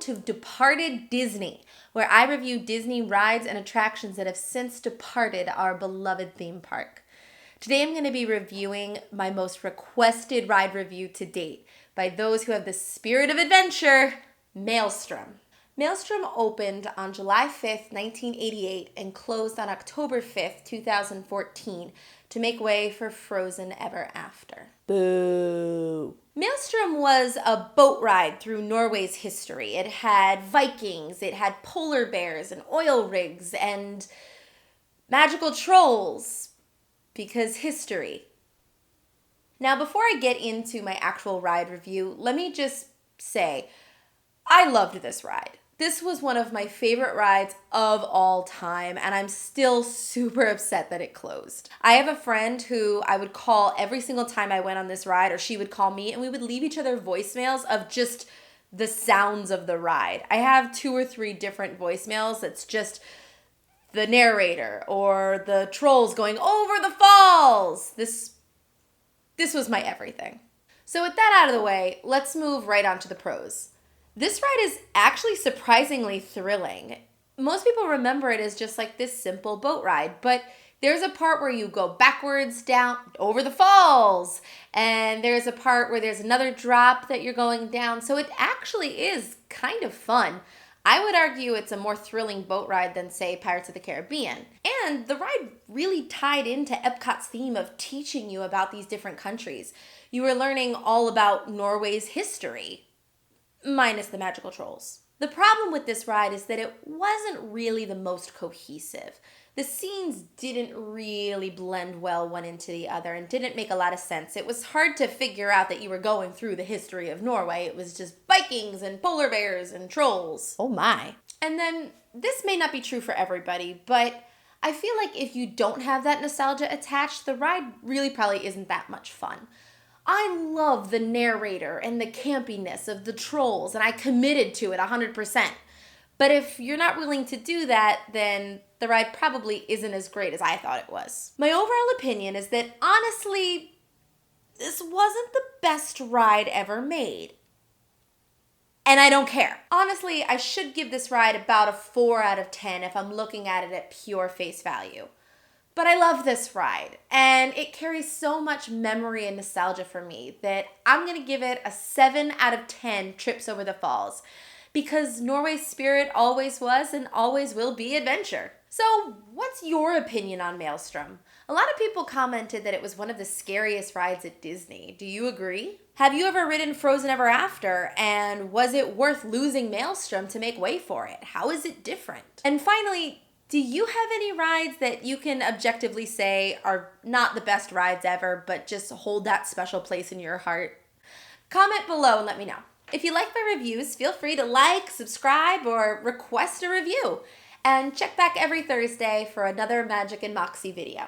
to Departed Disney, where I review Disney rides and attractions that have since departed our beloved theme park. Today I'm going to be reviewing my most requested ride review to date by those who have the spirit of adventure, Maelstrom. Maelstrom opened on July 5th, 1988 and closed on October 5th, 2014 to make way for Frozen Ever After. Boo! Maelstrom was a boat ride through Norway's history. It had Vikings, it had polar bears and oil rigs and magical trolls, because history. Now, before I get into my actual ride review, let me just say, I loved this ride. This was one of my favorite rides of all time, and I'm still super upset that it closed. I have a friend who I would call every single time I went on this ride, or she would call me, and we would leave each other voicemails of just the sounds of the ride. I have 2 or 3 different voicemails that's just the narrator or the trolls going over the falls. This was my everything. So with that out of the way, let's move right on to the pros. This ride is actually surprisingly thrilling. Most people remember it as just like this simple boat ride, but there's a part where you go backwards down over the falls, and there's a part where there's another drop that you're going down, so it actually is kind of fun. I would argue it's a more thrilling boat ride than, say, Pirates of the Caribbean. And the ride really tied into Epcot's theme of teaching you about these different countries. You were learning all about Norway's history, minus the magical trolls. The problem with this ride is that it wasn't really the most cohesive. The scenes didn't really blend well one into the other and didn't make a lot of sense. It was hard to figure out that you were going through the history of Norway. It was just Vikings and polar bears and trolls. Oh my. And then, this may not be true for everybody, but I feel like if you don't have that nostalgia attached, the ride really probably isn't that much fun. I love the narrator and the campiness of the trolls, and I committed to it 100%. But if you're not willing to do that, then the ride probably isn't as great as I thought it was. My overall opinion is that, honestly, this wasn't the best ride ever made. And I don't care. Honestly, I should give this ride about a 4 out of 10 if I'm looking at it at pure face value. But I love this ride, and it carries so much memory and nostalgia for me that I'm going to give it a 7 out of 10 trips over the falls, because Norway's spirit always was and always will be adventure. So what's your opinion on Maelstrom? A lot of people commented that it was one of the scariest rides at Disney. Do you agree? Have you ever ridden Frozen Ever After, and was it worth losing Maelstrom to make way for it? How is it different? And finally, do you have any rides that you can objectively say are not the best rides ever, but just hold that special place in your heart? Comment below and let me know. If you like my reviews, feel free to like, subscribe, or request a review. And check back every Thursday for another Magic and Moxie video.